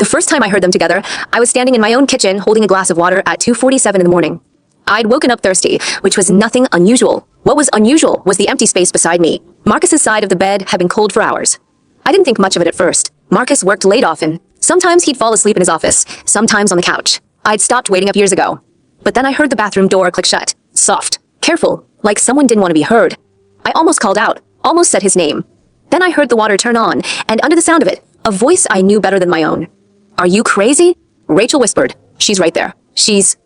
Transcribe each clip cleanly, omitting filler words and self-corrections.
The first time I heard them together, I was standing in my own kitchen holding a glass of water at 2:47 in the morning. I'd woken up thirsty, which was nothing unusual. What was unusual was the empty space beside me. Marcus's side of the bed had been cold for hours. I didn't think much of it at first. Marcus worked late often. Sometimes he'd fall asleep in his office, sometimes on the couch. I'd stopped waiting up years ago. But then I heard the bathroom door click shut. Soft, careful, like someone didn't want to be heard. I almost called out, almost said his name. Then I heard the water turn on, and under the sound of it, a voice I knew better than my own. "Are you crazy?" Rachel whispered. "She's right there. She's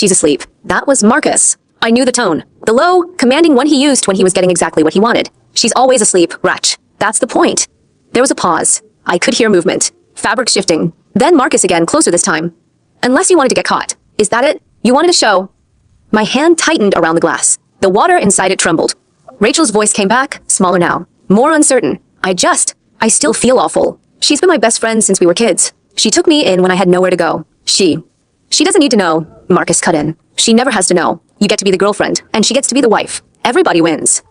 asleep." That was Marcus. I knew the tone. The low, commanding one he used when he was getting exactly what he wanted. "She's always asleep, wretch. That's the point." There was a pause. I could hear movement. Fabric shifting. Then Marcus again, closer this time. "Unless you wanted to get caught. Is that it? You wanted to show?" My hand tightened around the glass. The water inside it trembled. Rachel's voice came back, smaller now. More uncertain. I still feel awful. She's been my best friend since we were kids. She took me in when I had nowhere to go. She doesn't need to know," Marcus cut in. "She never has to know. You get to be the girlfriend, and she gets to be the wife. Everybody wins."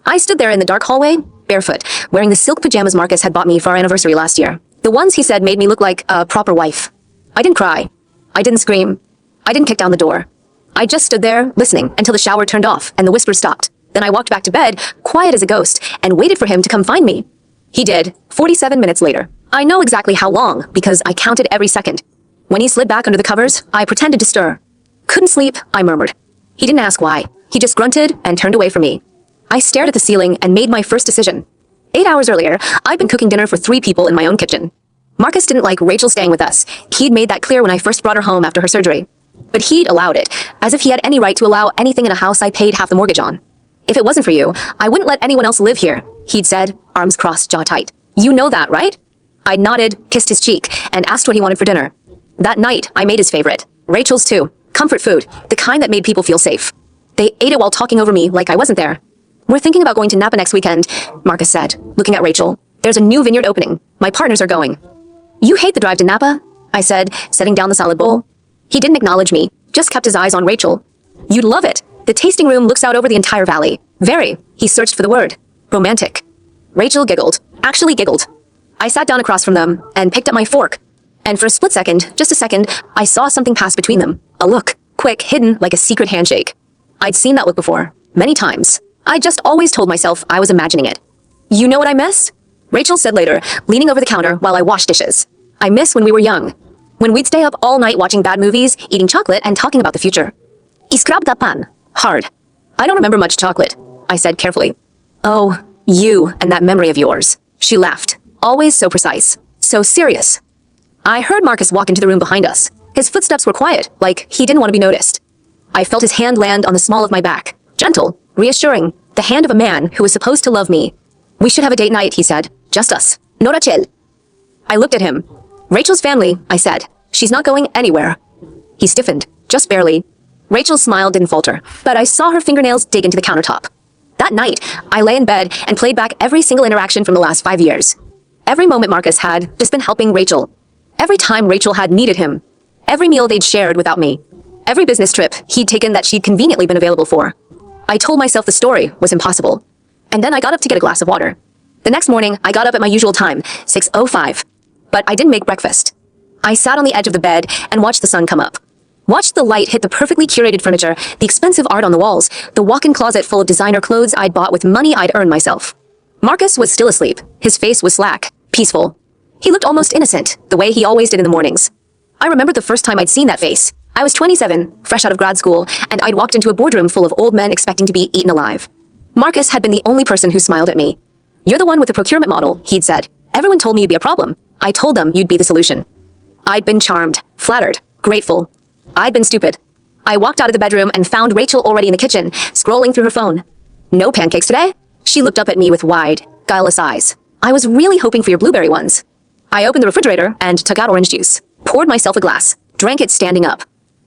I stood there in the dark hallway, barefoot, wearing the silk pajamas Marcus had bought me for our anniversary last year. The ones he said made me look like a proper wife. I didn't cry. I didn't scream. I didn't kick down the door. I just stood there, listening, until the shower turned off and the whispers stopped. Then I walked back to bed, quiet as a ghost, and waited for him to come find me. He did, 47 minutes later. I know exactly how long, because I counted every second. When he slid back under the covers, I pretended to stir. "Couldn't sleep," I murmured. He didn't ask why. He just grunted and turned away from me. I stared at the ceiling and made my first decision. 8 hours earlier, I'd been cooking dinner for 3 people in my own kitchen. Marcus didn't like Rachel staying with us. He'd made that clear when I first brought her home after her surgery. But he'd allowed it, as if he had any right to allow anything in a house I paid half the mortgage on. "If it wasn't for you, I wouldn't let anyone else live here," he'd said, arms crossed, jaw tight. "You know that, right?" I nodded, kissed his cheek, and asked what he wanted for dinner. That night, I made his favorite. Rachel's too. Comfort food, the kind that made people feel safe. They ate it while talking over me like I wasn't there. "We're thinking about going to Napa next weekend," Marcus said, looking at Rachel. "There's a new vineyard opening. My partners are going." "You hate the drive to Napa?" I said, setting down the salad bowl. He didn't acknowledge me, just kept his eyes on Rachel. "You'd love it. The tasting room looks out over the entire valley. Very," he searched for the word, "romantic." Rachel giggled, actually giggled. I sat down across from them and picked up my fork. And for a split second, just a second, I saw something pass between them. A look, quick, hidden like a secret handshake. I'd seen that look before, many times. I just always told myself I was imagining it. "You know what I miss?" Rachel said later, leaning over the counter while I washed dishes. "I miss when we were young. When we'd stay up all night watching bad movies, eating chocolate, and talking about the future." "Iskrabda pan." Hard. "I don't remember much chocolate," I said carefully. "Oh, you and that memory of yours." She laughed, always so precise, so serious. I heard Marcus walk into the room behind us. His footsteps were quiet, like he didn't want to be noticed. I felt his hand land on the small of my back. Gentle, reassuring, the hand of a man who was supposed to love me. "We should have a date night," he said. "Just us. No Rachel." I looked at him. "Rachel's family," I said. "She's not going anywhere." He stiffened, just barely. Rachel's smile didn't falter, but I saw her fingernails dig into the countertop. That night, I lay in bed and played back every single interaction from the last 5 years. Every moment Marcus had just been helping Rachel. Every time Rachel had needed him. Every meal they'd shared without me. Every business trip he'd taken that she'd conveniently been available for. I told myself the story was impossible. And then I got up to get a glass of water. The next morning, I got up at my usual time, 6:05. But I didn't make breakfast. I sat on the edge of the bed and watched the sun come up. Watched the light hit the perfectly curated furniture, the expensive art on the walls, the walk-in closet full of designer clothes I'd bought with money I'd earned myself. Marcus was still asleep. His face was slack, peaceful. He looked almost innocent, the way he always did in the mornings. I remembered the first time I'd seen that face. I was 27, fresh out of grad school, and I'd walked into a boardroom full of old men expecting to be eaten alive. Marcus had been the only person who smiled at me. "You're the one with the procurement model," he'd said. "Everyone told me you'd be a problem. I told them you'd be the solution." I'd been charmed, flattered, grateful. I'd been stupid. I walked out of the bedroom and found Rachel already in the kitchen, scrolling through her phone. "No pancakes today?" She looked up at me with wide, guileless eyes. "I was really hoping for your blueberry ones." I opened the refrigerator and took out orange juice, poured myself a glass, drank it standing up.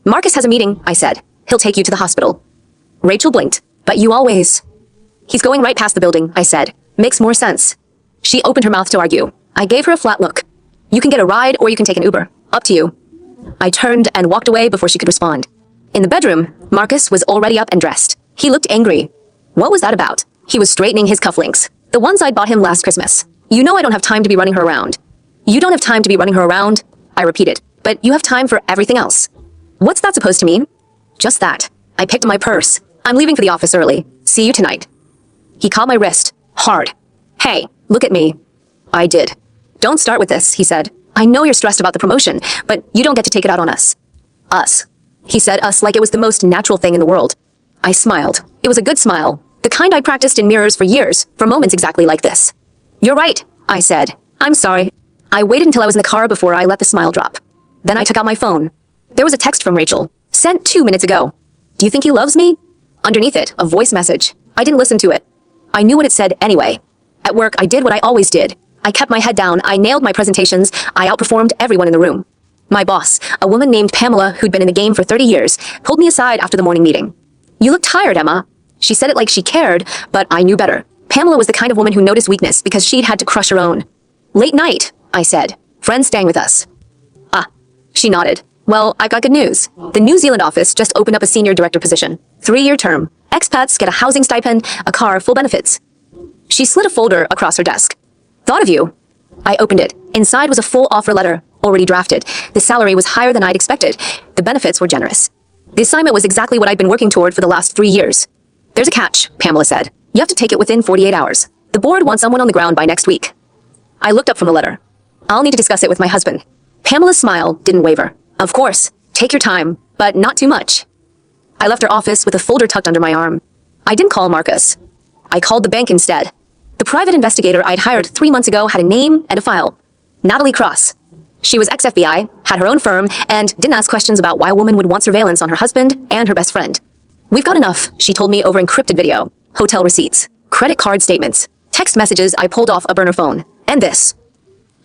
"Marcus has a meeting," I said. "He'll take you to the hospital." Rachel blinked. "But you always..." "He's going right past the building," I said. "Makes more sense." She opened her mouth to argue. I gave her a flat look. "You can get a ride or you can take an Uber. Up to you." I turned and walked away before she could respond. In the bedroom, Marcus was already up and dressed. He looked angry. What was that about? He was straightening his cufflinks, the ones I'd bought him last Christmas. "You know I don't have time to be running her around." "You don't have time to be running her around?" I repeated. But you have time for everything else. What's that supposed to mean? Just that. I picked up my purse. I'm leaving for the office early. See you tonight. He caught my wrist. Hard. Hey, look at me. I did. Don't start with this, he said. I know you're stressed about the promotion, but you don't get to take it out on us. Us. He said us like it was the most natural thing in the world. I smiled. It was a good smile. The kind I practiced in mirrors for years, for moments exactly like this. You're right, I said. I'm sorry. I waited until I was in the car before I let the smile drop. Then I took out my phone. There was a text from Rachel, sent 2 minutes ago. Do you think he loves me? Underneath it, a voice message. I didn't listen to it. I knew what it said anyway. At work, I did what I always did. I kept my head down, I nailed my presentations, I outperformed everyone in the room. My boss, a woman named Pamela who'd been in the game for 30 years, pulled me aside after the morning meeting. You look tired, Emma. She said it like she cared, but I knew better. Pamela was the kind of woman who noticed weakness because she'd had to crush her own. Late night, I said. Friends staying with us. Ah, she nodded. Well, I've got good news. The New Zealand office just opened up a senior director position. 3-year term. Expats get a housing stipend, a car, full benefits. She slid a folder across her desk. Thought of you. I opened it. Inside was a full offer letter, already drafted. The salary was higher than I'd expected. The benefits were generous. The assignment was exactly what I'd been working toward for the last 3 years. There's a catch, Pamela said. You have to take it within 48 hours. The board wants someone on the ground by next week. I looked up from the letter. I'll need to discuss it with my husband. Pamela's smile didn't waver. Of course, take your time, but not too much. I left her office with a folder tucked under my arm. I didn't call Marcus. I called the bank instead. The private investigator I'd hired 3 months ago had a name and a file. Natalie Cross. She was ex-FBI, had her own firm, and didn't ask questions about why a woman would want surveillance on her husband and her best friend. We've got enough, she told me over encrypted video, hotel receipts, credit card statements, text messages I pulled off a burner phone, and this.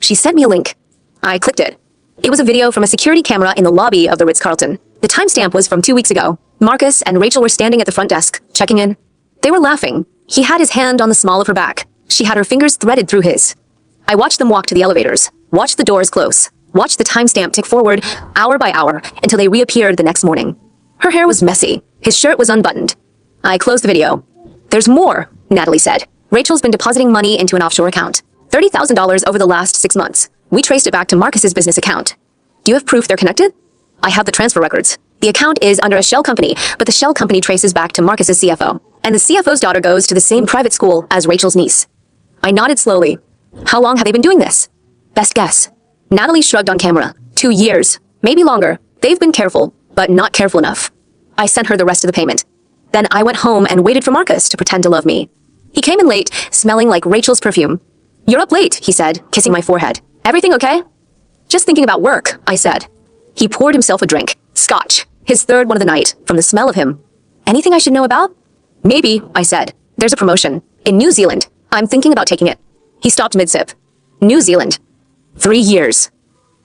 She sent me a link. I clicked it. It was a video from a security camera in the lobby of the Ritz-Carlton. The timestamp was from 2 weeks ago. Marcus and Rachel were standing at the front desk, checking in. They were laughing. He had his hand on the small of her back. She had her fingers threaded through his. I watched them walk to the elevators, watched the doors close, watched the timestamp tick forward, hour by hour, until they reappeared the next morning. Her hair was messy. His shirt was unbuttoned. I closed the video. There's more, Natalie said. Rachel's been depositing money into an offshore account. $30,000 over the last 6 months. We traced it back to Marcus's business account. Do you have proof they're connected? I have the transfer records. The account is under a shell company, but the shell company traces back to Marcus's CFO. And the CFO's daughter goes to the same private school as Rachel's niece. I nodded slowly. How long have they been doing this? Best guess. Natalie shrugged on camera. 2 years. Maybe longer. They've been careful, but not careful enough. I sent her the rest of the payment. Then I went home and waited for Marcus to pretend to love me. He came in late, smelling like Rachel's perfume. You're up late, he said, kissing my forehead. Everything okay? Just thinking about work, I said. He poured himself a drink. Scotch. His third one of the night, from the smell of him. Anything I should know about? Maybe, I said. There's a promotion. In New Zealand. I'm thinking about taking it. He stopped mid-sip. New Zealand. 3 years.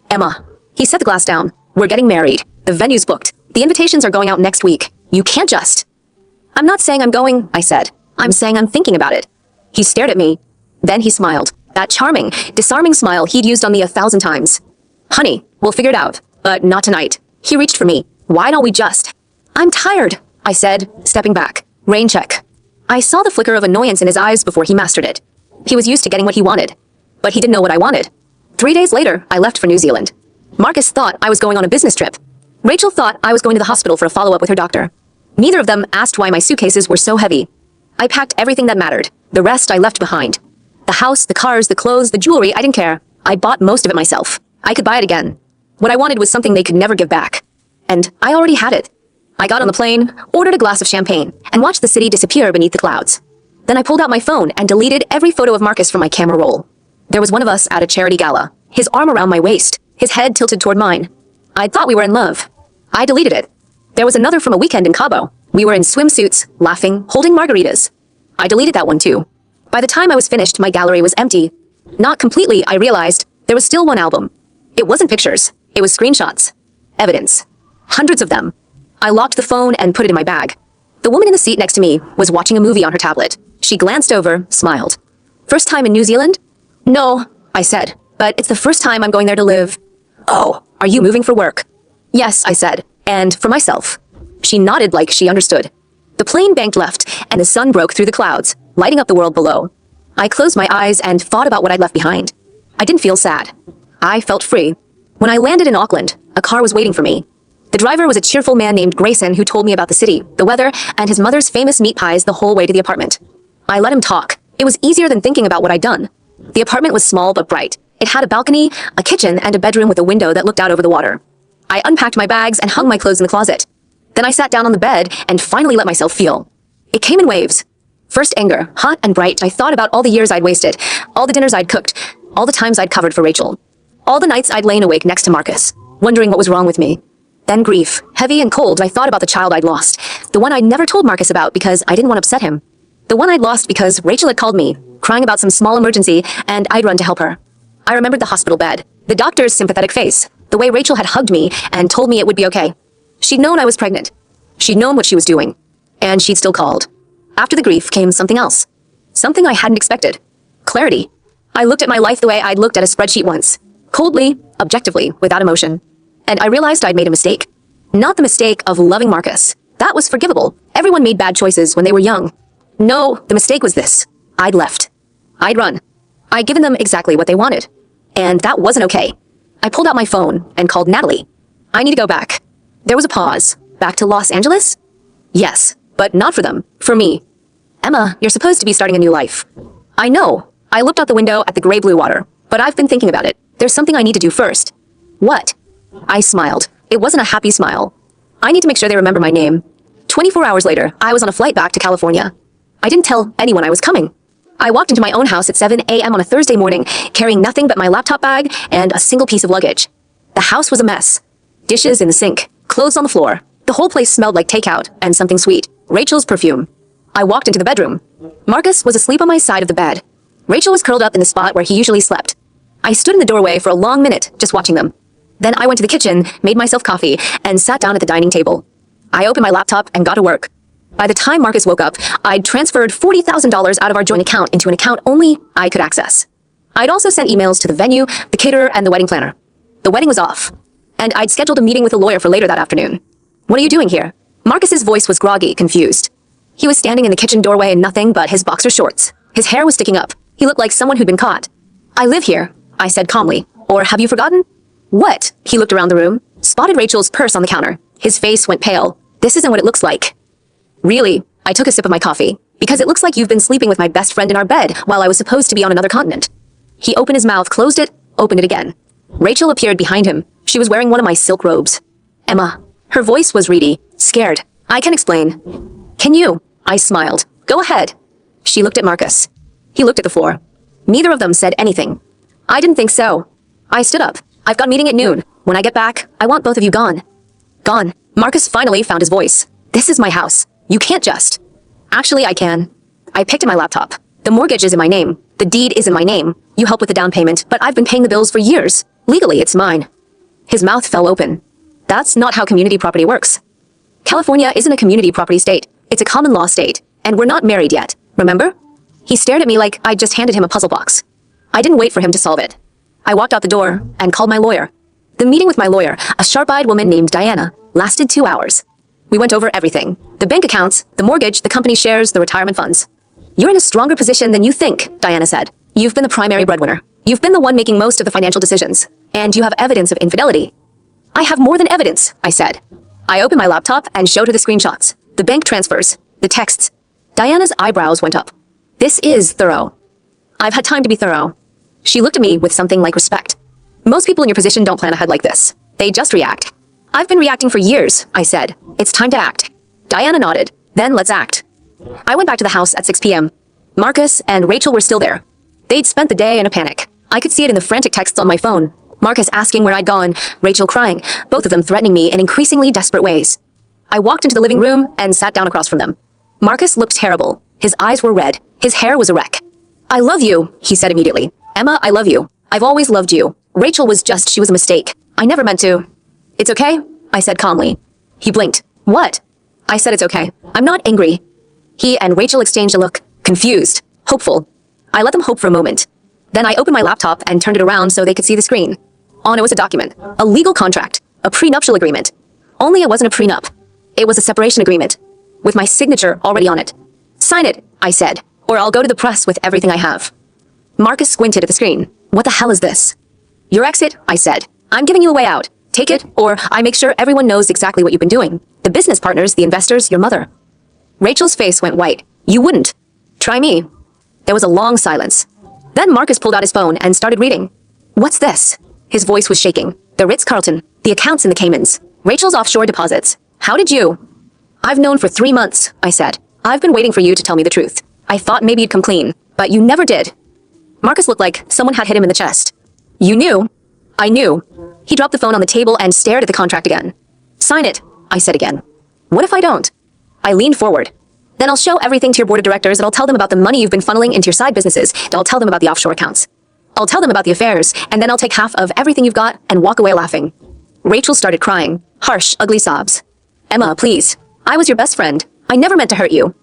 Emma. He set the glass down. We're getting married. The venue's booked. The invitations are going out next week. You can't just... I'm not saying I'm going, I said. I'm saying I'm thinking about it. He stared at me. Then he smiled. That charming, disarming smile he'd used on me 1,000 times. Honey, we'll figure it out. But not tonight. He reached for me. Why don't we just... I'm tired, I said, stepping back. Rain check. I saw the flicker of annoyance in his eyes before he mastered it. He was used to getting what he wanted. But he didn't know what I wanted. 3 days later, I left for New Zealand. Marcus thought I was going on a business trip. Rachel thought I was going to the hospital for a follow-up with her doctor. Neither of them asked why my suitcases were so heavy. I packed everything that mattered. The rest I left behind. The house, the cars, the clothes, the jewelry, I didn't care. I bought most of it myself. I could buy it again. What I wanted was something they could never give back. And I already had it. I got on the plane, ordered a glass of champagne, and watched the city disappear beneath the clouds. Then I pulled out my phone and deleted every photo of Marcus from my camera roll. There was one of us at a charity gala, his arm around my waist, his head tilted toward mine. I thought we were in love. I deleted it. There was another from a weekend in Cabo. We were in swimsuits, laughing, holding margaritas. I deleted that one too. By the time I was finished, my gallery was empty. Not completely, I realized. There was still one album. It wasn't pictures. It was screenshots. Evidence. Hundreds of them. I locked the phone and put it in my bag. The woman in the seat next to me was watching a movie on her tablet. She glanced over, smiled. First time in New Zealand? No, I said, but it's the first time I'm going there to live. Oh, are you moving for work? Yes, I said, and for myself. She nodded like she understood. The plane banked left, and the sun broke through the clouds, lighting up the world below. I closed my eyes and thought about what I'd left behind. I didn't feel sad. I felt free. When I landed in Auckland, a car was waiting for me. The driver was a cheerful man named Grayson who told me about the city, the weather, and his mother's famous meat pies the whole way to the apartment. I let him talk. It was easier than thinking about what I'd done. The apartment was small but bright. It had a balcony, a kitchen, and a bedroom with a window that looked out over the water. I unpacked my bags and hung my clothes in the closet. Then I sat down on the bed and finally let myself feel. It came in waves. First anger, hot and bright. I thought about all the years I'd wasted, all the dinners I'd cooked, all the times I'd covered for Rachel, all the nights I'd lain awake next to Marcus, wondering what was wrong with me. Then grief, heavy and cold. I thought about the child I'd lost, the one I'd never told Marcus about because I didn't want to upset him. The one I'd lost because Rachel had called me, crying about some small emergency, and I'd run to help her. I remembered the hospital bed, the doctor's sympathetic face, the way Rachel had hugged me and told me it would be okay. She'd known I was pregnant. She'd known what she was doing. And she'd still called. After the grief came something else. Something I hadn't expected. Clarity. I looked at my life the way I'd looked at a spreadsheet once. Coldly, objectively, without emotion. And I realized I'd made a mistake. Not the mistake of loving Marcus. That was forgivable. Everyone made bad choices when they were young. No, the mistake was this. I'd left. I'd run. I'd given them exactly what they wanted. And that wasn't okay. I pulled out my phone and called Natalie. I need to go back. There was a pause. Back to Los Angeles? Yes, but not for them. For me. Emma, you're supposed to be starting a new life. I know. I looked out the window at the gray-blue water, but I've been thinking about it. There's something I need to do first. What? I smiled. It wasn't a happy smile. I need to make sure they remember my name. 24 hours later, I was on a flight back to California. I didn't tell anyone I was coming. I walked into my own house at 7 a.m. on a Thursday morning, carrying nothing but my laptop bag and a single piece of luggage. The house was a mess. Dishes in the sink, clothes on the floor. The whole place smelled like takeout and something sweet. Rachel's perfume. I walked into the bedroom. Marcus was asleep on my side of the bed. Rachel was curled up in the spot where he usually slept. I stood in the doorway for a long minute, just watching them. Then I went to the kitchen, made myself coffee, and sat down at the dining table. I opened my laptop and got to work. By the time Marcus woke up, I'd transferred $40,000 out of our joint account into an account only I could access. I'd also sent emails to the venue, the caterer, and the wedding planner. The wedding was off, and I'd scheduled a meeting with a lawyer for later that afternoon. What are you doing here? Marcus's voice was groggy, confused. He was standing in the kitchen doorway in nothing but his boxer shorts. His hair was sticking up. He looked like someone who'd been caught. I live here, I said calmly. Or have you forgotten? What? He looked around the room, spotted Rachel's purse on the counter. His face went pale. This isn't what it looks like. Really? I took a sip of my coffee. Because it looks like you've been sleeping with my best friend in our bed while I was supposed to be on another continent. He opened his mouth, closed it, opened it again. Rachel appeared behind him. She was wearing one of my silk robes. Emma. Her voice was reedy, scared. I can explain. Can you? I smiled. Go ahead. She looked at Marcus. He looked at the floor. Neither of them said anything. I didn't think so. I stood up. I've got a meeting at noon. When I get back, I want both of you gone. Gone. Marcus finally found his voice. This is my house. You can't just. Actually, I can. I picked up my laptop. The mortgage is in my name. The deed is in my name. You help with the down payment, but I've been paying the bills for years. Legally, it's mine. His mouth fell open. That's not how community property works. California isn't a community property state. It's a common law state. And we're not married yet, remember? He stared at me like I'd just handed him a puzzle box. I didn't wait for him to solve it. I walked out the door and called my lawyer. The meeting with my lawyer, a sharp-eyed woman named Diana, lasted 2 hours. We went over everything. The bank accounts, the mortgage, the company shares, the retirement funds. You're in a stronger position than you think, Diana said. You've been the primary breadwinner. You've been the one making most of the financial decisions. And you have evidence of infidelity. I have more than evidence, I said. I opened my laptop and showed her the screenshots, the bank transfers, the texts. Diana's eyebrows went up. This is thorough. I've had time to be thorough. She looked at me with something like respect. Most people in your position don't plan ahead like this. They just react. I've been reacting for years, I said. It's time to act. Diana nodded. Then let's act. I went back to the house at 6 p.m. Marcus and Rachel were still there. They'd spent the day in a panic. I could see it in the frantic texts on my phone. Marcus asking where I'd gone, Rachel crying, both of them threatening me in increasingly desperate ways. I walked into the living room and sat down across from them. Marcus looked terrible. His eyes were red. His hair was a wreck. I love you, he said immediately. Emma, I love you. I've always loved you. Rachel was she was a mistake. I never meant to. It's okay, I said calmly. He blinked. What? I said it's okay. I'm not angry. He and Rachel exchanged a look, confused, hopeful. I let them hope for a moment. Then I opened my laptop and turned it around so they could see the screen. On it was a document, a legal contract, a prenuptial agreement. Only it wasn't a prenup. It was a separation agreement, with my signature already on it. Sign it, I said, or I'll go to the press with everything I have. Marcus squinted at the screen. What the hell is this? Your exit, I said. I'm giving you a way out. Take it, or I make sure everyone knows exactly what you've been doing. The business partners, the investors, your mother. Rachel's face went white. You wouldn't. Try me. There was a long silence. Then Marcus pulled out his phone and started reading. What's this? His voice was shaking. The Ritz-Carlton. The accounts in the Caymans. Rachel's offshore deposits. How did you? I've known for 3 months, I said. I've been waiting for you to tell me the truth. I thought maybe you'd come clean, but you never did. Marcus looked like someone had hit him in the chest. You knew? I knew. He dropped the phone on the table and stared at the contract again. Sign it, I said again. What if I don't? I leaned forward. Then I'll show everything to your board of directors and I'll tell them about the money you've been funneling into your side businesses. I'll tell them about the offshore accounts. I'll tell them about the affairs, and then I'll take half of everything you've got and walk away laughing. Rachel started crying. Harsh, ugly sobs. Emma, please. I was your best friend. I never meant to hurt you.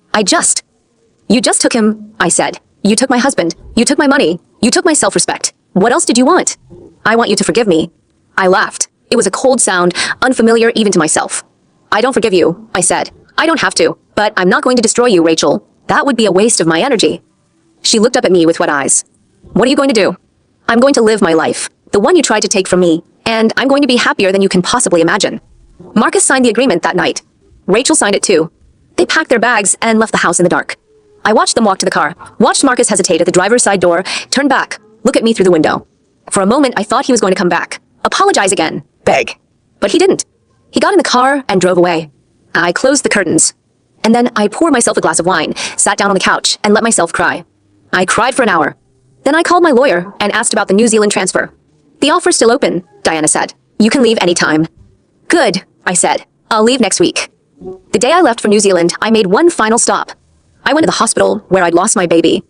You just took him, I said. You took my husband. You took my money. You took my self-respect. What else did you want? I want you to forgive me. I laughed. It was a cold sound, unfamiliar even to myself. I don't forgive you, I said. I don't have to, but I'm not going to destroy you, Rachel. That would be a waste of my energy. She looked up at me with wet eyes. What are you going to do? I'm going to live my life, the one you tried to take from me, and I'm going to be happier than you can possibly imagine. Marcus signed the agreement that night. Rachel signed it too. They packed their bags and left the house in the dark. I watched them walk to the car, watched Marcus hesitate at the driver's side door, turn back, look at me through the window. For a moment, I thought he was going to come back, apologize again, beg. But he didn't. He got in the car and drove away. I closed the curtains. And then I poured myself a glass of wine, sat down on the couch, and let myself cry. I cried for an hour. Then I called my lawyer and asked about the New Zealand transfer. The offer's still open, Diana said. You can leave anytime. Good, I said. I'll leave next week. The day I left for New Zealand, I made one final stop. I went to the hospital where I'd lost my baby.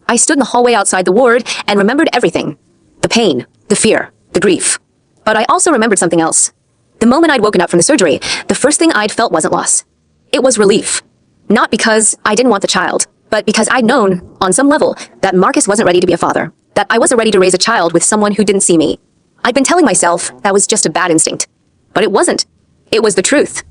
I stood in the hallway outside the ward and remembered everything. The pain, the fear, the grief. But I also remembered something else. The moment I'd woken up from the surgery, the first thing I'd felt wasn't loss. It was relief. Not because I didn't want the child, but because I'd known, on some level, that Marcus wasn't ready to be a father. That I wasn't ready to raise a child with someone who didn't see me. I'd been telling myself that was just a bad instinct. But it wasn't. It was the truth.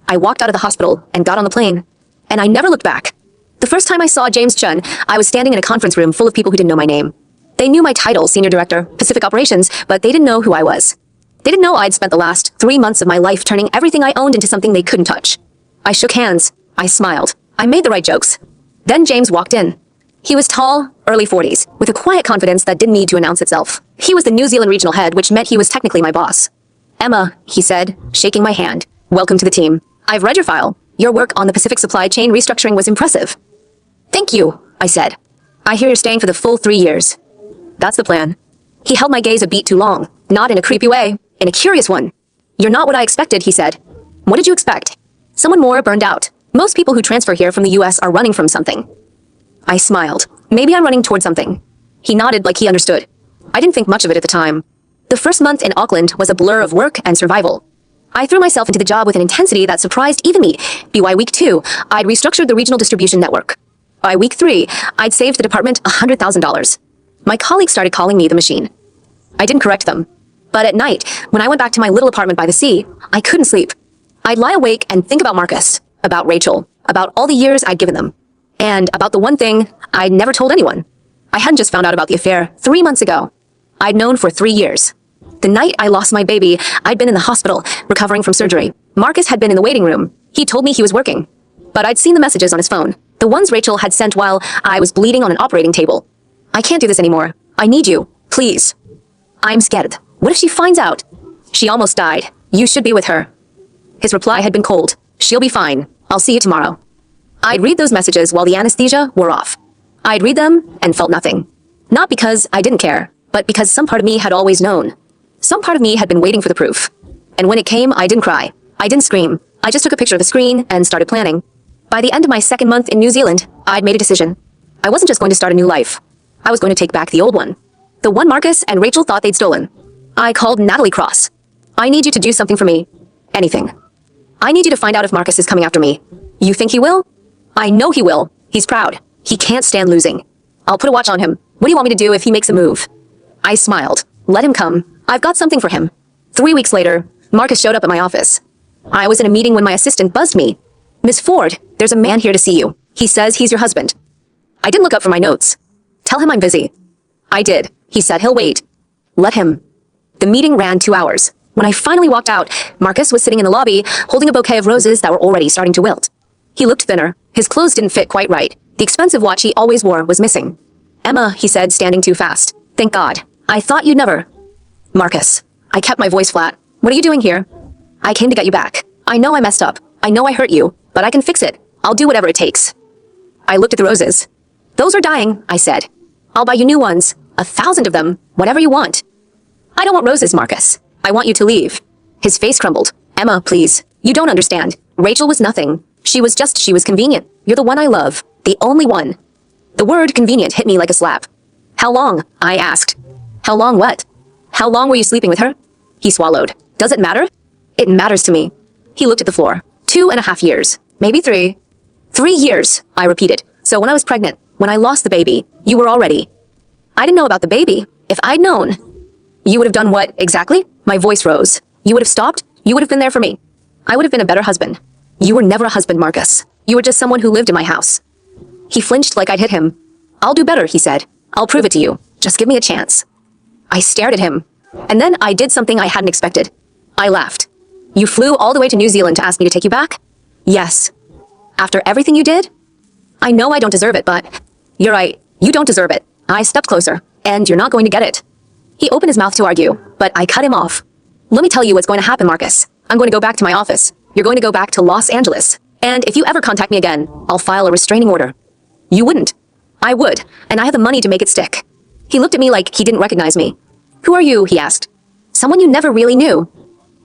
I walked out of the hospital and got on the plane. And I never looked back. The first time I saw James Chun, I was standing in a conference room full of people who didn't know my name. They knew my title, Senior Director, Pacific Operations, but they didn't know who I was. They didn't know I'd spent the last 3 months of my life turning everything I owned into something they couldn't touch. I shook hands. I smiled. I made the right jokes. Then James walked in. He was tall, early 40s, with a quiet confidence that didn't need to announce itself. He was the New Zealand regional head, which meant he was technically my boss. Emma, he said, shaking my hand. Welcome to the team. I've read your file. Your work on the Pacific supply chain restructuring was impressive. Thank you, I said. I hear you're staying for the full 3 years. That's the plan. He held my gaze a beat too long, not in a creepy way, in a curious one. You're not what I expected, he said. What did you expect? Someone more burned out. Most people who transfer here from the US are running from something. I smiled. Maybe I'm running toward something. He nodded like he understood. I didn't think much of it at the time. The first month in Auckland was a blur of work and survival. I threw myself into the job with an intensity that surprised even me. By week 2, I'd restructured the regional distribution network. By week 3, I'd saved the department $100,000. My colleagues started calling me the machine. I didn't correct them. But at night, when I went back to my little apartment by the sea, I couldn't sleep. I'd lie awake and think about Marcus, about Rachel, about all the years I'd given them, and about the one thing I'd never told anyone. I hadn't just found out about the affair 3 months ago. I'd known for 3 years. The night I lost my baby, I'd been in the hospital, recovering from surgery. Marcus had been in the waiting room. He told me he was working. But I'd seen the messages on his phone, the ones Rachel had sent while I was bleeding on an operating table. I can't do this anymore. I need you. Please. I'm scared. What if she finds out? She almost died. You should be with her. His reply had been cold. She'll be fine. I'll see you tomorrow. I'd read those messages while the anesthesia wore off. I'd read them and felt nothing. Not because I didn't care, but because some part of me had always known. Some part of me had been waiting for the proof. And when it came, I didn't cry. I didn't scream. I just took a picture of the screen and started planning. By the end of my second month in New Zealand, I'd made a decision. I wasn't just going to start a new life. I was going to take back the old one. The one Marcus and Rachel thought they'd stolen. I called Natalie Cross. I need you to do something for me. Anything. I need you to find out if Marcus is coming after me. You think he will? I know he will. He's proud. He can't stand losing. I'll put a watch on him. What do you want me to do if he makes a move? I smiled. Let him come. I've got something for him. 3 weeks later, Marcus showed up at my office. I was in a meeting when my assistant buzzed me. Miss Ford, there's a man here to see you. He says he's your husband. I didn't look up from my notes. Tell him I'm busy. I did. He said he'll wait. Let him. The meeting ran 2 hours. When I finally walked out, Marcus was sitting in the lobby, holding a bouquet of roses that were already starting to wilt. He looked thinner. His clothes didn't fit quite right. The expensive watch he always wore was missing. "Emma," he said, standing too fast. "Thank God. I thought you'd never." "Marcus." I kept my voice flat. "What are you doing here?" "I came to get you back. I know I messed up. I know I hurt you, but I can fix it. I'll do whatever it takes." I looked at the roses. "Those are dying," I said. "I'll buy you new ones. 1,000 of them. Whatever you want." "I don't want roses, Marcus. I want you to leave." His face crumbled. "Emma, please. You don't understand. Rachel was nothing. She was convenient. You're the one I love. The only one." The word convenient hit me like a slap. "How long?" I asked. "How long what?" "How long were you sleeping with her?" He swallowed. "Does it matter?" "It matters to me." He looked at the floor. 2.5 years. Maybe 3. 3 years, I repeated. "So when I was pregnant, when I lost the baby, you were already." "I didn't know about the baby. If I'd known." "You would have done what, exactly?" My voice rose. "You would have stopped? You would have been there for me. I would have been a better husband." "You were never a husband, Marcus. You were just someone who lived in my house." He flinched like I'd hit him. "I'll do better," he said. "I'll prove it to you. Just give me a chance." I stared at him. And then I did something I hadn't expected. I laughed. "You flew all the way to New Zealand to ask me to take you back?" "Yes." "After everything you did?" "I know I don't deserve it, but..." "You're right. You don't deserve it." I stepped closer. "And you're not going to get it." He opened his mouth to argue, but I cut him off. "Let me tell you what's going to happen, Marcus. I'm going to go back to my office. You're going to go back to Los Angeles. And if you ever contact me again, I'll file a restraining order." "You wouldn't." "I would, and I have the money to make it stick." He looked at me like he didn't recognize me. "Who are you?" he asked. "Someone you never really knew."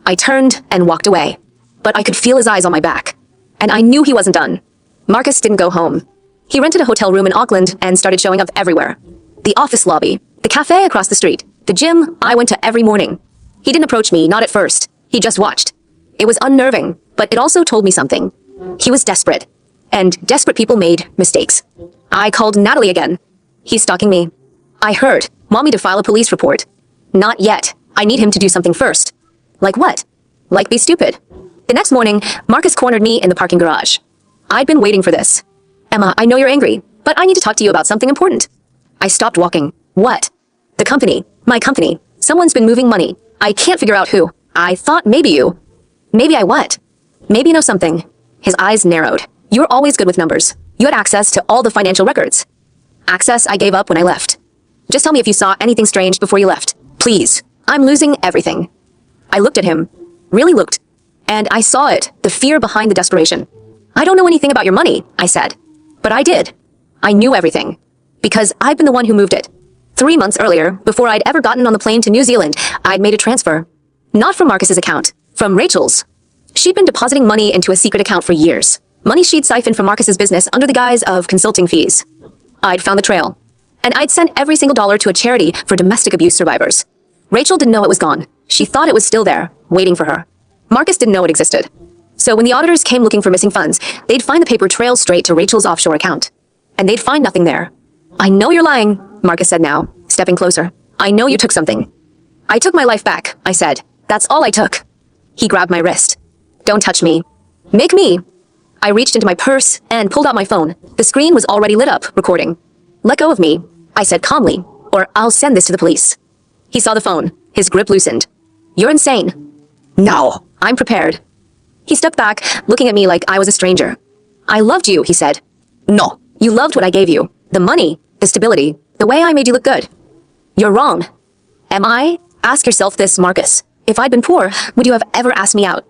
I turned and walked away, but I could feel his eyes on my back. And I knew he wasn't done. Marcus didn't go home. He rented a hotel room in Auckland and started showing up everywhere. The office lobby, the cafe across the street, the gym I went to every morning. He didn't approach me, not at first. He just watched. It was unnerving, but it also told me something. He was desperate. And desperate people made mistakes. I called Natalie again. "He's stalking me." "I heard. Want me to file a police report?" "Not yet. I need him to do something first." "Like what?" "Like be stupid." The next morning, Marcus cornered me in the parking garage. I'd been waiting for this. "Emma, I know you're angry, but I need to talk to you about something important." I stopped walking. "What?" "The company. My company. Someone's been moving money. I can't figure out who. I thought maybe you." "Maybe I what?" "Maybe you know something." His eyes narrowed. "You were always good with numbers. You had access to all the financial records." "Access I gave up when I left." "Just tell me if you saw anything strange before you left. Please. I'm losing everything." I looked at him. Really looked. And I saw it, the fear behind the desperation. "I don't know anything about your money," I said. But I did. I knew everything. Because I'd been the one who moved it. 3 months earlier, before I'd ever gotten on the plane to New Zealand, I'd made a transfer. Not from Marcus's account, from Rachel's. She'd been depositing money into a secret account for years. Money she'd siphoned from Marcus's business under the guise of consulting fees. I'd found the trail. And I'd sent every single dollar to a charity for domestic abuse survivors. Rachel didn't know it was gone. She thought it was still there, waiting for her. Marcus didn't know it existed. So when the auditors came looking for missing funds, they'd find the paper trail straight to Rachel's offshore account. And they'd find nothing there. "I know you're lying," Marcus said now, stepping closer. "I know you took something." "I took my life back," I said. "That's all I took." He grabbed my wrist. "Don't touch me." "Make me." I reached into my purse and pulled out my phone. The screen was already lit up, recording. "Let go of me," I said calmly, "or I'll send this to the police." He saw the phone. His grip loosened. "You're insane." "No, I'm prepared." He stepped back, looking at me like I was a stranger. "I loved you," he said. "No, you loved what I gave you. The money, the stability, the way I made you look good." "You're wrong." "Am I? Ask yourself this, Marcus. If I'd been poor, would you have ever asked me out?"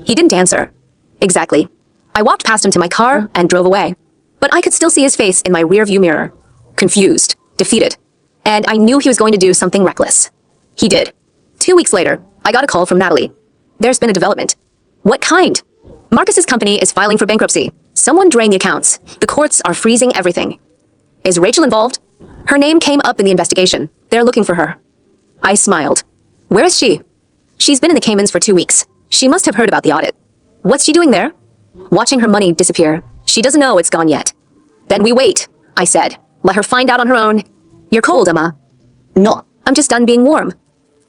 He didn't answer. "Exactly." I walked past him to my car and drove away. But I could still see his face in my rearview mirror. Confused, defeated. And I knew he was going to do something reckless. He did. 2 weeks later, I got a call from Natalie. "There's been a development." "What kind?" "Marcus's company is filing for bankruptcy. Someone drained the accounts. The courts are freezing everything." "Is Rachel involved?" "Her name came up in the investigation. They're looking for her." I smiled. "Where is she?" "She's been in the Caymans for 2 weeks. She must have heard about the audit." "What's she doing there?" "Watching her money disappear. She doesn't know it's gone yet." "Then we wait," I said. "Let her find out on her own." "You're cold, Emma." "No, I'm just done being warm."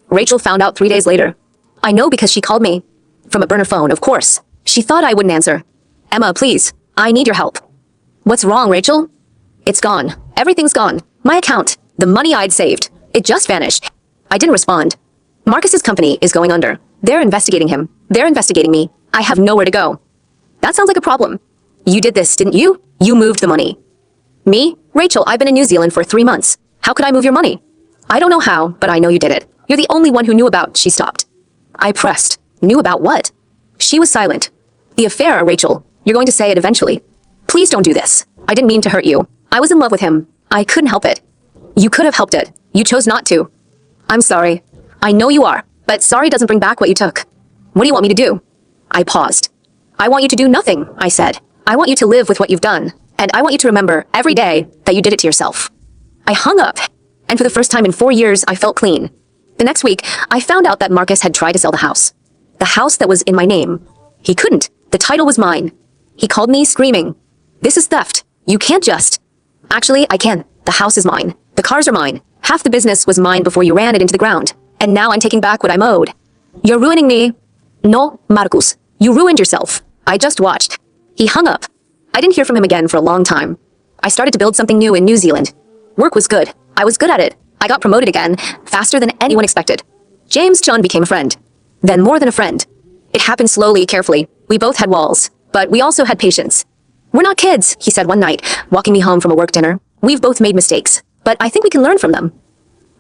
Rachel found out 3 days later. I know because she called me. From a burner phone, of course. She thought I wouldn't answer. "Emma, please. I need your help." "What's wrong, Rachel?" "It's gone. Everything's gone. My account. The money I'd saved. It just vanished." I didn't respond. Marcus's company is going under. They're investigating him. They're investigating me. I have nowhere to go. That sounds like a problem. You did this, didn't you? You moved the money. Me? Rachel, I've been in New Zealand for 3 months. How could I move your money? I don't know how, but I know you did it. You're the only one who knew about. She stopped. I pressed. Knew about what? She was silent. The affair, Rachel. You're going to say it eventually. Please don't do this. I didn't mean to hurt you. I was in love with him. I couldn't help it. You could have helped it. You chose not to. I'm sorry. I know you are, but sorry doesn't bring back what you took. What do you want me to do? I paused. I want you to do nothing, I said. I want you to live with what you've done, and I want you to remember every day that you did it to yourself. I hung up, and for the first time in 4 years, I felt clean. The next week, I found out that Marcus had tried to sell the house. The house that was in my name. He couldn't. The title was mine. He called me screaming. This is theft. You can't just... Actually, I can. The house is mine. The cars are mine. Half the business was mine before you ran it into the ground. And now I'm taking back what I'm owed. You're ruining me. No, Marcus. You ruined yourself. I just watched. He hung up. I didn't hear from him again for a long time. I started to build something new in New Zealand. Work was good. I was good at it. I got promoted again, faster than anyone expected. James John became a friend. Then more than a friend. It happened slowly, carefully. We both had walls, but we also had patience. We're not kids, he said one night, walking me home from a work dinner. We've both made mistakes, but I think we can learn from them.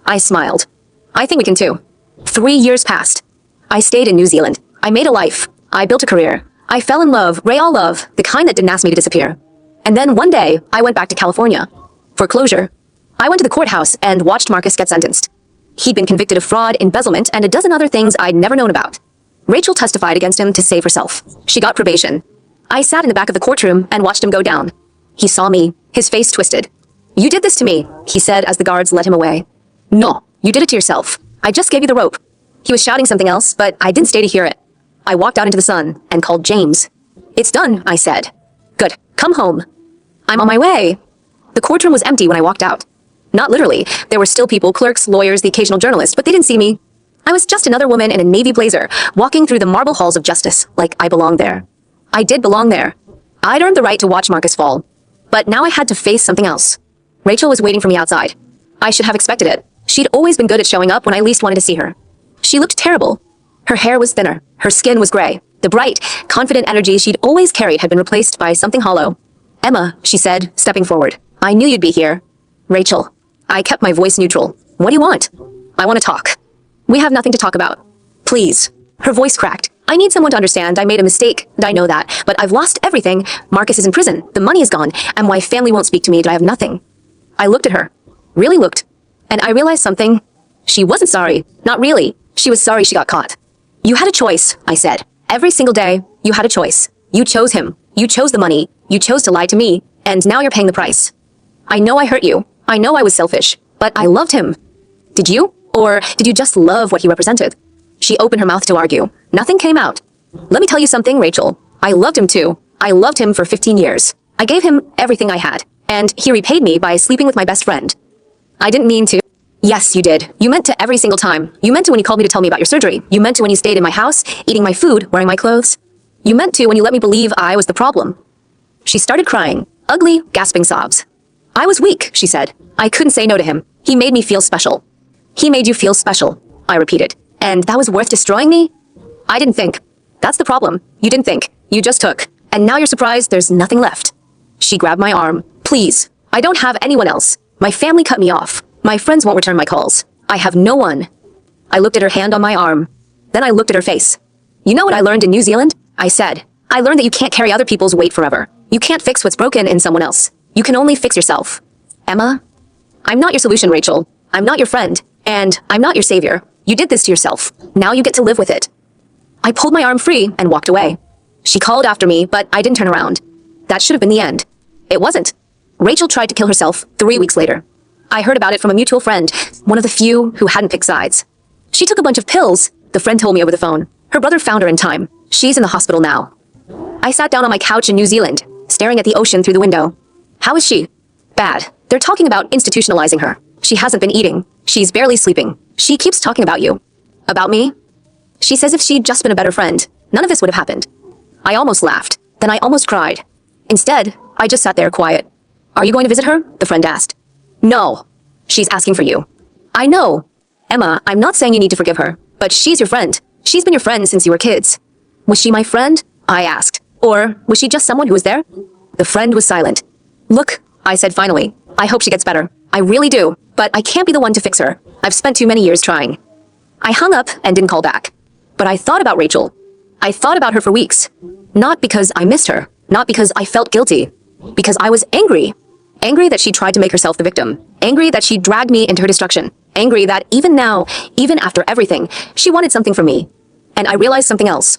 I smiled. I think we can too. 3 years passed. I stayed in New Zealand. I made a life. I built a career. I fell in love, real love, the kind that didn't ask me to disappear. And then one day, I went back to California. For closure. I went to the courthouse and watched Marcus get sentenced. He'd been convicted of fraud, embezzlement, and a dozen other things I'd never known about. Rachel testified against him to save herself. She got probation. I sat in the back of the courtroom and watched him go down. He saw me, his face twisted. You did this to me, he said as the guards led him away. No, you did it to yourself. I just gave you the rope. He was shouting something else, but I didn't stay to hear it. I walked out into the sun and called James. It's done, I said. Good, come home. I'm on my way. The courtroom was empty when I walked out. Not literally. There were still people, clerks, lawyers, the occasional journalist, but they didn't see me. I was just another woman in a navy blazer, walking through the marble halls of justice, like I belonged there. I did belong there. I'd earned the right to watch Marcus fall. But now I had to face something else. Rachel was waiting for me outside. I should have expected it. She'd always been good at showing up when I least wanted to see her. She looked terrible. Her hair was thinner. Her skin was gray. The bright, confident energy she'd always carried had been replaced by something hollow. Emma, she said, stepping forward. I knew you'd be here. Rachel. I kept my voice neutral. What do you want? I want to talk. We have nothing to talk about. Please. Her voice cracked. I need someone to understand I made a mistake, and I know that, but I've lost everything. Marcus is in prison. The money is gone, and my family won't speak to me, and I have nothing. I looked at her. Really looked. And I realized something. She wasn't sorry. Not really. She was sorry she got caught. You had a choice, I said. Every single day, you had a choice. You chose him. You chose the money. You chose to lie to me, and now you're paying the price. I know I hurt you. I know I was selfish, but I loved him. Did you? Or did you just love what he represented? She opened her mouth to argue. Nothing came out. Let me tell you something, Rachel. I loved him too. I loved him for 15 years. I gave him everything I had, and he repaid me by sleeping with my best friend. I didn't mean to. Yes, you did. You meant to every single time. You meant to when you called me to tell me about your surgery. You meant to when you stayed in my house, eating my food, wearing my clothes. You meant to when you let me believe I was the problem. She started crying, ugly, gasping sobs. I was weak, she said. I couldn't say no to him. He made me feel special. He made you feel special, I repeated. And that was worth destroying me? I didn't think. That's the problem. You didn't think. You just took. And now you're surprised there's nothing left. She grabbed my arm. Please. I don't have anyone else. My family cut me off. My friends won't return my calls. I have no one. I looked at her hand on my arm. Then I looked at her face. You know what I learned in New Zealand? I said. I learned that you can't carry other people's weight forever. You can't fix what's broken in someone else. You can only fix yourself. Emma? I'm not your solution, Rachel. I'm not your friend. And I'm not your savior. You did this to yourself. Now you get to live with it. I pulled my arm free and walked away. She called after me, but I didn't turn around. That should have been the end. It wasn't. Rachel tried to kill herself 3 weeks later. I heard about it from a mutual friend, one of the few who hadn't picked sides. She took a bunch of pills, the friend told me over the phone. Her brother found her in time. She's in the hospital now. I sat down on my couch in New Zealand, staring at the ocean through the window. How is she? Bad. They're talking about institutionalizing her. She hasn't been eating. She's barely sleeping. She keeps talking about you. About me? She says if she'd just been a better friend, none of this would have happened. I almost laughed. Then I almost cried. Instead, I just sat there quiet. Are you going to visit her? The friend asked. No. She's asking for you. I know. Emma, I'm not saying you need to forgive her, But she's your friend. She's been your friend since you were kids. Was she my friend? I asked. Or was she just someone who was there? The friend was silent. Look, I said finally. I hope she gets better. I really do. But I can't be the one to fix her. I've spent too many years trying. I hung up and didn't call back. But I thought about Rachel. I thought about her for weeks. Not because I missed her. Not because I felt guilty. Because I was angry. Angry that she tried to make herself the victim. Angry that she dragged me into her destruction. Angry that even now, even after everything, she wanted something from me. And I realized something else.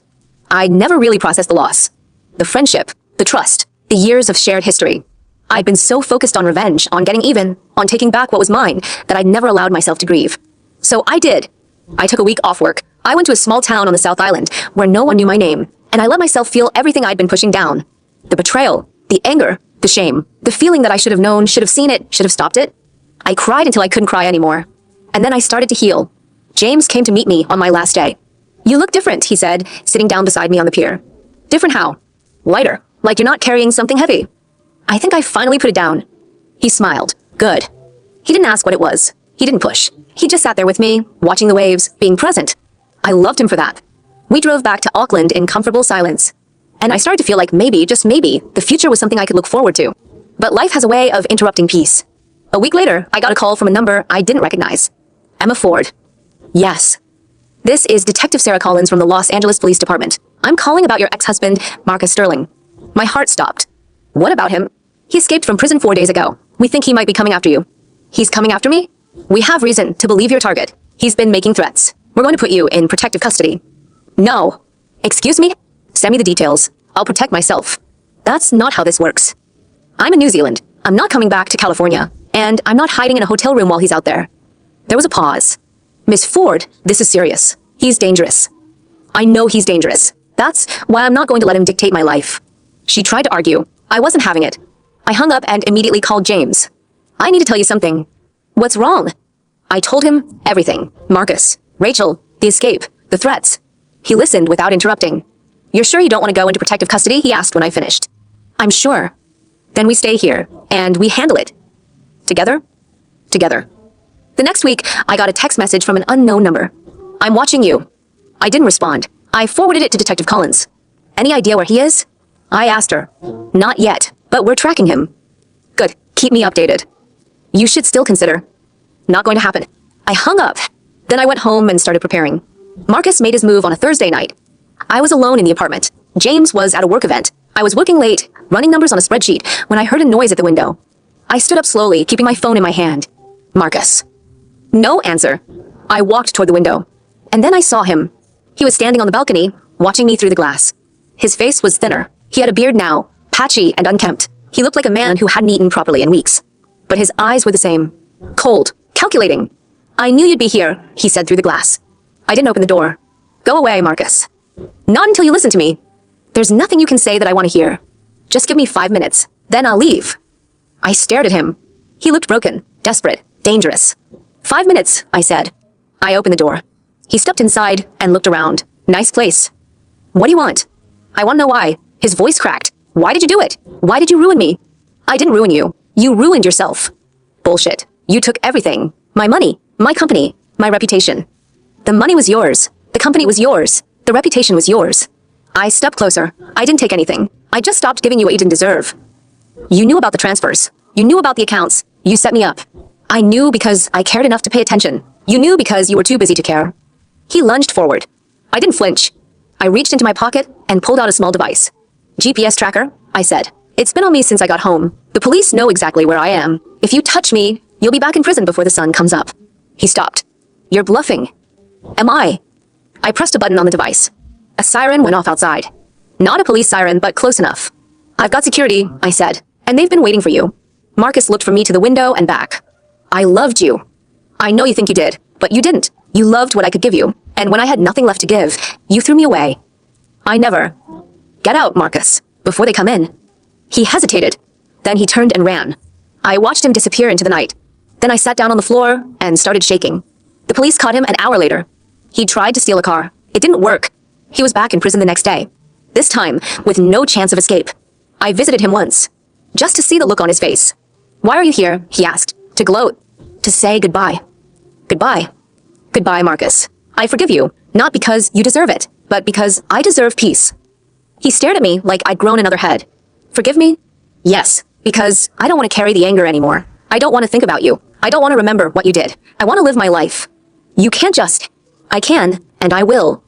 I'd never really processed the loss. The friendship, the trust, the years of shared history. I'd been so focused on revenge, on getting even, on taking back what was mine, that I'd never allowed myself to grieve. So I did. I took a week off work. I went to a small town on the South Island where no one knew my name, and I let myself feel everything I'd been pushing down. The betrayal, the anger, the shame, the feeling that I should have known, should have seen it, should have stopped it. I cried until I couldn't cry anymore. And then I started to heal. James came to meet me on my last day. You look different, he said, sitting down beside me on the pier. Different how? Lighter, like you're not carrying something heavy. I think I finally put it down. He smiled. Good. He didn't ask what it was. He didn't push. He just sat there with me, watching the waves, being present. I loved him for that. We drove back to Auckland in comfortable silence. And I started to feel like maybe, just maybe, the future was something I could look forward to. But life has a way of interrupting peace. A week later, I got a call from a number I didn't recognize. Emma Ford. Yes. This is Detective Sarah Collins from the Los Angeles Police Department. I'm calling about your ex-husband, Marcus Sterling. My heart stopped. What about him? He escaped from prison 4 days ago. We think he might be coming after you. He's coming after me? We have reason to believe your target. He's been making threats. We're going to put you in protective custody. No. Excuse me? Send me the details. I'll protect myself. That's not how this works. I'm in New Zealand. I'm not coming back to California. And I'm not hiding in a hotel room while he's out there. There was a pause. Miss Ford, this is serious. He's dangerous. I know he's dangerous. That's why I'm not going to let him dictate my life. She tried to argue. I wasn't having it. I hung up and immediately called James. I need to tell you something. What's wrong? I told him everything. Marcus, Rachel, the escape, the threats. He listened without interrupting. You're sure you don't want to go into protective custody? He asked when I finished. I'm sure. Then we stay here, and we handle it. Together? Together. The next week, I got a text message from an unknown number. I'm watching you. I didn't respond. I forwarded it to Detective Collins. Any idea where he is? I asked her. Not yet, but we're tracking him. Good. Keep me updated. You should still consider. Not going to happen. I hung up. Then I went home and started preparing. Marcus made his move on a Thursday night. I was alone in the apartment. James was at a work event. I was working late, running numbers on a spreadsheet, when I heard a noise at the window. I stood up slowly, keeping my phone in my hand. Marcus. No answer. I walked toward the window. And then I saw him. He was standing on the balcony, watching me through the glass. His face was thinner. He had a beard now, patchy and unkempt. He looked like a man who hadn't eaten properly in weeks. But his eyes were the same. Cold, calculating. I knew you'd be here, he said through the glass. I didn't open the door. Go away, Marcus. Not until you listen to me. There's nothing you can say that I want to hear. Just give me 5 minutes. Then I'll leave. I stared at him. He looked broken, desperate, dangerous. 5 minutes, I said. I opened the door. He stepped inside and looked around. Nice place. What do you want? I want to know why. His voice cracked. Why did you do it? Why did you ruin me? I didn't ruin you. You ruined yourself. Bullshit. You took everything. My money, my company, my reputation. The money was yours. The company was yours. The reputation was yours. I stepped closer. I didn't take anything. I just stopped giving you what you didn't deserve. You knew about the transfers. You knew about the accounts. You set me up. I knew because I cared enough to pay attention. You knew because you were too busy to care. He lunged forward. I didn't flinch. I reached into my pocket and pulled out a small device. GPS tracker, I said. It's been on me since I got home. The police know exactly where I am. If you touch me, you'll be back in prison before the sun comes up. He stopped. You're bluffing. Am I? I pressed a button on the device. A siren went off outside. Not a police siren, but close enough. I've got security, I said, and they've been waiting for you. Marcus looked from me to the window and back. I loved you. I know you think you did, but you didn't. You loved what I could give you, and when I had nothing left to give, you threw me away. I never. Get out, Marcus, before they come in. He hesitated. Then he turned and ran. I watched him disappear into the night. Then I sat down on the floor and started shaking. The police caught him an hour later. He tried to steal a car. It didn't work. He was back in prison the next day. This time, with no chance of escape. I visited him once, just to see the look on his face. Why are you here? He asked. To gloat. To say goodbye. Goodbye. Goodbye, Marcus. I forgive you, not because you deserve it, but because I deserve peace. He stared at me like I'd grown another head. Forgive me? Yes, because I don't want to carry the anger anymore. I don't want to think about you. I don't want to remember what you did. I want to live my life. You can't just. I can, and I will.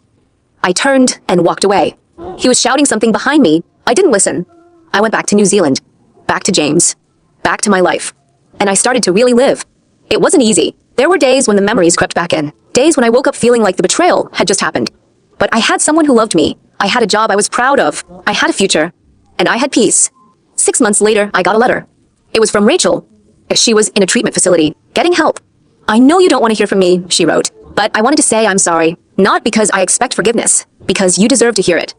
I turned and walked away. He was shouting something behind me. I didn't listen. I went back to New Zealand, back to James, back to my life. And I started to really live. It wasn't easy. There were days when the memories crept back in. Days when I woke up feeling like the betrayal had just happened. But I had someone who loved me. I had a job I was proud of. I had a future. And I had peace. 6 months later, I got a letter. It was from Rachel. She was in a treatment facility, getting help. I know you don't want to hear from me, she wrote. But I wanted to say I'm sorry. Not because I expect forgiveness. Because you deserve to hear it.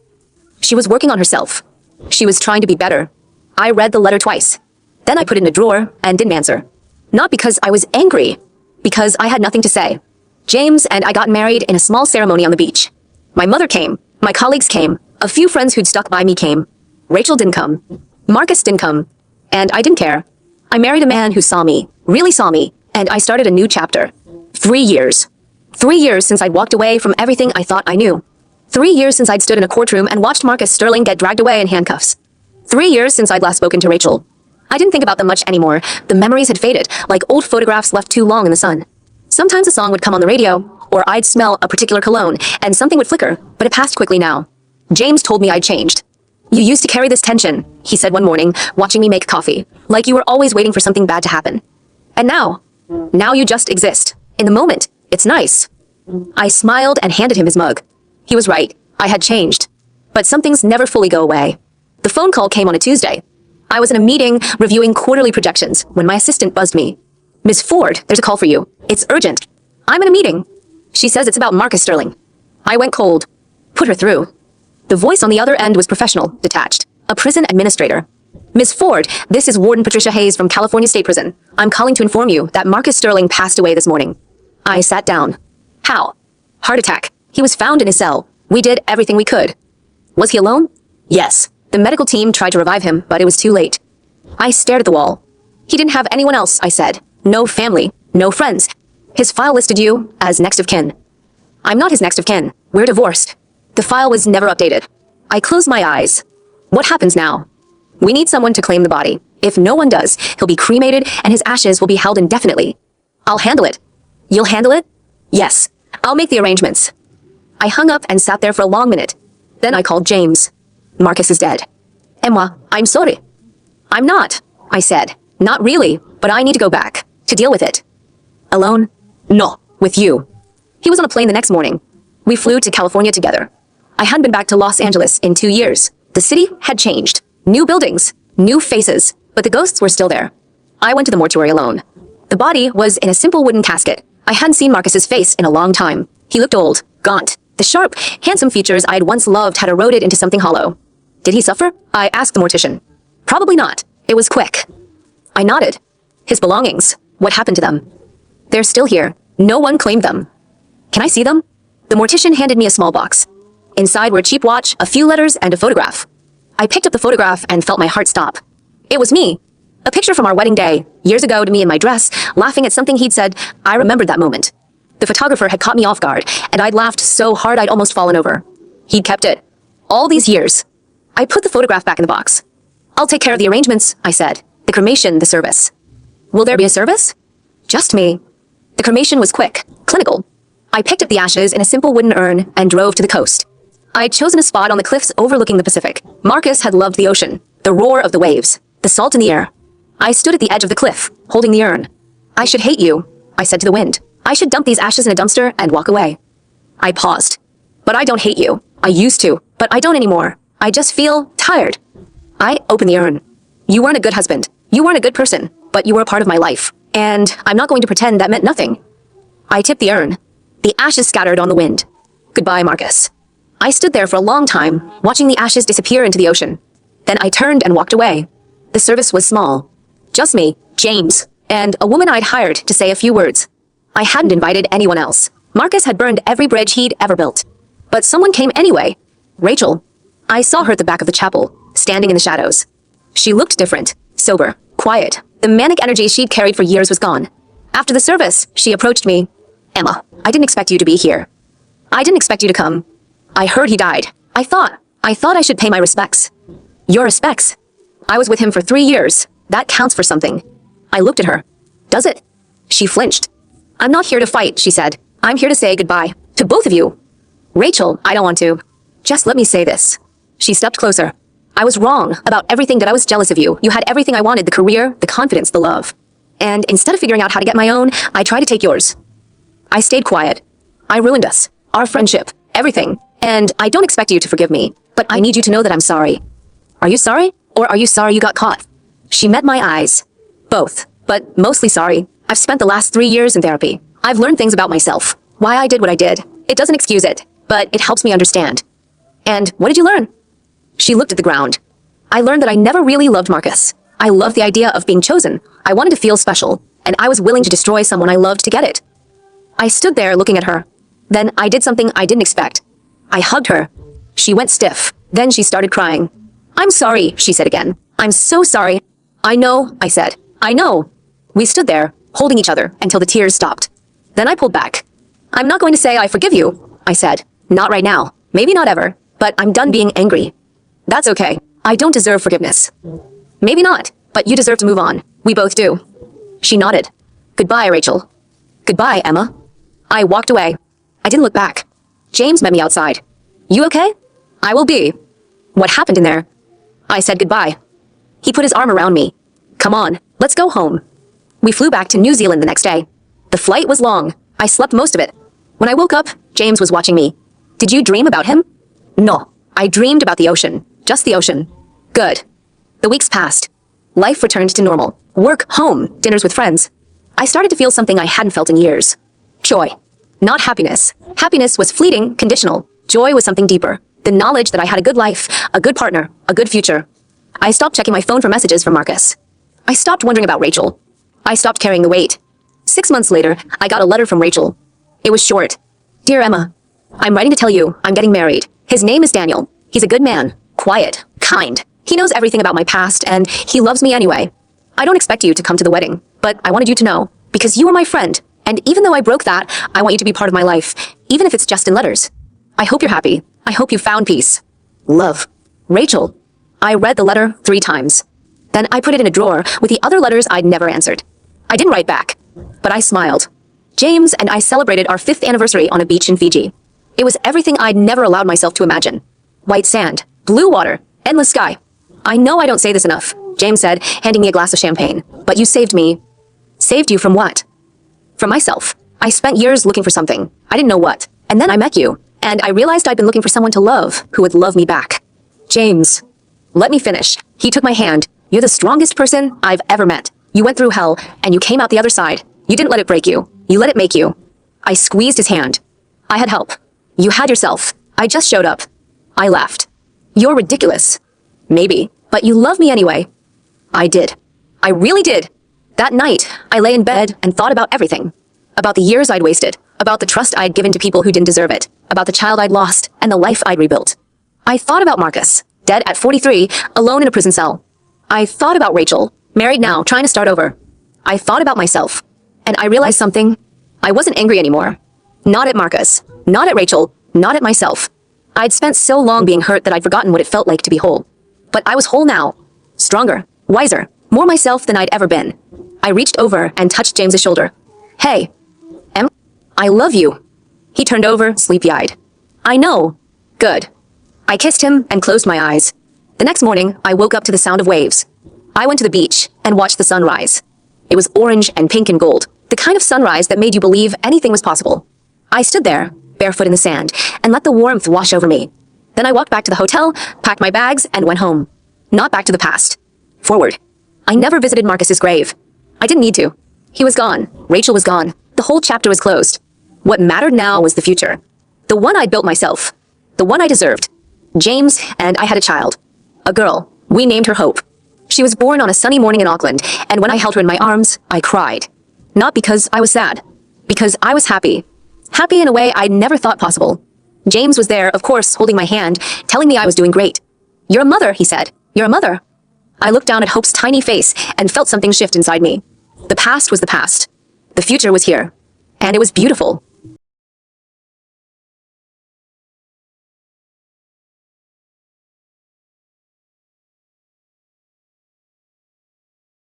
She was working on herself. She was trying to be better. I read the letter twice. Then I put it in a drawer and didn't answer. Not because I was angry. Because I had nothing to say. James and I got married in a small ceremony on the beach. My mother came. My colleagues came. A few friends who'd stuck by me came. Rachel didn't come. Marcus didn't come. And I didn't care. I married a man who saw me, really saw me, and I started a new chapter. 3 years. 3 years since I'd walked away from everything I thought I knew. 3 years since I'd stood in a courtroom and watched Marcus Sterling get dragged away in handcuffs. 3 years since I'd last spoken to Rachel. I didn't think about them much anymore. The memories had faded, like old photographs left too long in the sun. Sometimes a song would come on the radio, or I'd smell a particular cologne, and something would flicker, but it passed quickly now. James told me I'd changed. You used to carry this tension, he said one morning, watching me make coffee, like you were always waiting for something bad to happen. And now you just exist. In the moment, it's nice. I smiled and handed him his mug. He was right, I had changed. But some things never fully go away. The phone call came on a Tuesday. I was in a meeting reviewing quarterly projections when my assistant buzzed me. Ms. Ford, there's a call for you. It's urgent. I'm in a meeting. She says it's about Marcus Sterling. I went cold. Put her through. The voice on the other end was professional, detached. A prison administrator. Ms. Ford, this is Warden Patricia Hayes from California State Prison. I'm calling to inform you that Marcus Sterling passed away this morning. I sat down. How? Heart attack. He was found in his cell. We did everything we could. Was he alone? Yes. The medical team tried to revive him, but it was too late. I stared at the wall. He didn't have anyone else, I said. No family, no friends. His file listed you as next of kin. I'm not his next of kin. We're divorced. The file was never updated. I closed my eyes. What happens now? We need someone to claim the body. If no one does, he'll be cremated and his ashes will be held indefinitely. I'll handle it. You'll handle it? Yes. I'll make the arrangements. I hung up and sat there for a long minute. Then I called James. Marcus is dead. Emma, I'm sorry. I'm not, I said. Not really, but I need to go back. To deal with it. Alone? No, with you. He was on a plane the next morning. We flew to California together. I hadn't been back to Los Angeles in 2 years. The city had changed. New buildings, new faces, but the ghosts were still there. I went to the mortuary alone. The body was in a simple wooden casket. I hadn't seen Marcus's face in a long time. He looked old, gaunt. The sharp, handsome features I'd once loved had eroded into something hollow. Did he suffer? I asked the mortician. Probably not. It was quick. I nodded. His belongings. What happened to them? They're still here. No one claimed them. Can I see them? The mortician handed me a small box. Inside were a cheap watch, a few letters, and a photograph. I picked up the photograph and felt my heart stop. It was me. A picture from our wedding day, years ago to me in my dress, laughing at something he'd said. I remembered that moment. The photographer had caught me off guard, and I'd laughed so hard I'd almost fallen over. He'd kept it. All these years. I put the photograph back in the box. I'll take care of the arrangements, I said. The cremation, the service. Will there be a service? Just me. The cremation was quick, clinical. I picked up the ashes in a simple wooden urn and drove to the coast. I'd chosen a spot on the cliffs overlooking the Pacific. Marcus had loved the ocean, the roar of the waves, the salt in the air. I stood at the edge of the cliff, holding the urn. I should hate you, I said to the wind. I should dump these ashes in a dumpster and walk away. I paused. But I don't hate you. I used to, but I don't anymore. I just feel tired. I opened the urn. You weren't a good husband. You weren't a good person, but you were a part of my life. And I'm not going to pretend that meant nothing. I tipped the urn. The ashes scattered on the wind. Goodbye, Marcus. I stood there for a long time, watching the ashes disappear into the ocean. Then I turned and walked away. The service was small. Just me, James, and a woman I'd hired to say a few words. I hadn't invited anyone else. Marcus had burned every bridge he'd ever built. But someone came anyway. Rachel. I saw her at the back of the chapel, standing in the shadows. She looked different, sober, quiet. The manic energy she'd carried for years was gone. After the service, she approached me. Emma, I didn't expect you to be here. I didn't expect you to come. I heard he died. I thought I should pay my respects. Your respects? I was with him for 3 years. That counts for something. I looked at her. Does it? She flinched. I'm not here to fight, she said. I'm here to say goodbye. To both of you. Rachel, I don't want to. Just let me say this. She stepped closer. I was wrong about everything that I was jealous of you. You had everything I wanted, the career, the confidence, the love. And instead of figuring out how to get my own, I tried to take yours. I stayed quiet. I ruined us. Our friendship. Everything. And I don't expect you to forgive me, but I need you to know that I'm sorry. Are you sorry? Or are you sorry you got caught? She met my eyes. Both. But mostly sorry. I've spent the last 3 years in therapy. I've learned things about myself. Why I did what I did. It doesn't excuse it, but it helps me understand. And what did you learn? She looked at the ground. I learned that I never really loved Marcus. I loved the idea of being chosen. I wanted to feel special, and I was willing to destroy someone I loved to get it. I stood there looking at her. Then I did something I didn't expect. I hugged her. She went stiff. Then she started crying. I'm sorry, she said again. I'm so sorry. I know, I said. I know. We stood there, holding each other until the tears stopped. Then I pulled back. I'm not going to say I forgive you, I said. Not right now. Maybe not ever. But I'm done being angry. That's okay. I don't deserve forgiveness. Maybe not, but you deserve to move on. We both do. She nodded. Goodbye, Rachel. Goodbye, Emma. I walked away. I didn't look back. James met me outside. You okay? I will be. What happened in there? I said goodbye. He put his arm around me. Come on, let's go home. We flew back to New Zealand the next day. The flight was long. I slept most of it. When I woke up, James was watching me. Did you dream about him? No. I dreamed about the ocean. Just the ocean. Good. The weeks passed. Life returned to normal. Work, home, dinners with friends. I started to feel something I hadn't felt in years. Joy. Not happiness. Happiness was fleeting, conditional. Joy was something deeper. The knowledge that I had a good life, a good partner, a good future. I stopped checking my phone for messages from Marcus. I stopped wondering about Rachel. I stopped carrying the weight. 6 months later, I got a letter from Rachel. It was short. Dear Emma, I'm writing to tell you I'm getting married. His name is Daniel. He's a good man. Quiet. Kind. He knows everything about my past, and he loves me anyway. I don't expect you to come to the wedding, but I wanted you to know, because you are my friend, and even though I broke that, I want you to be part of my life, even if it's just in letters. I hope you're happy. I hope you found peace. Love. Rachel. I read the letter 3 times. Then I put it in a drawer with the other letters I'd never answered. I didn't write back, but I smiled. James and I celebrated our 5th anniversary on a beach in Fiji. It was everything I'd never allowed myself to imagine. White sand, blue water, endless sky. I know I don't say this enough, James said, handing me a glass of champagne. But you saved me. Saved you from what? From myself. I spent years looking for something. I didn't know what. And then I met you. And I realized I'd been looking for someone to love, who would love me back. James. Let me finish. He took my hand. You're the strongest person I've ever met. You went through hell, and you came out the other side. You didn't let it break you. You let it make you. I squeezed his hand. I had help. You had yourself. I just showed up. I laughed. You're ridiculous. Maybe, but you love me anyway. I did. I really did. That night, I lay in bed and thought about everything. About the years I'd wasted. About the trust I'd given to people who didn't deserve it. About the child I'd lost and the life I'd rebuilt. I thought about Marcus, dead at 43, alone in a prison cell. I thought about Rachel, married now, trying to start over. I thought about myself. And I realized something. I wasn't angry anymore. Not at Marcus. Not at Rachel. Not at myself. I'd spent so long being hurt that I'd forgotten what it felt like to be whole. But I was whole now. Stronger. Wiser. More myself than I'd ever been. I reached over and touched James's shoulder. Hey. I love you. He turned over, sleepy-eyed. I know. Good. I kissed him and closed my eyes. The next morning, I woke up to the sound of waves. I went to the beach and watched the sun rise. It was orange and pink and gold, the kind of sunrise that made you believe anything was possible. I stood there, barefoot in the sand, and let the warmth wash over me. Then I walked back to the hotel, packed my bags, and went home. Not back to the past. Forward. I never visited Marcus's grave. I didn't need to. He was gone. Rachel was gone. The whole chapter was closed. What mattered now was the future. The one I'd built myself. The one I deserved. James and I had a child. A girl. We named her Hope. She was born on a sunny morning in Auckland, and when I held her in my arms, I cried. Not because I was sad. Because I was happy. Happy in a way I'd never thought possible. James was there, of course, holding my hand, telling me I was doing great. You're a mother, he said. You're a mother. I looked down at Hope's tiny face and felt something shift inside me. The past was the past. The future was here. And it was beautiful.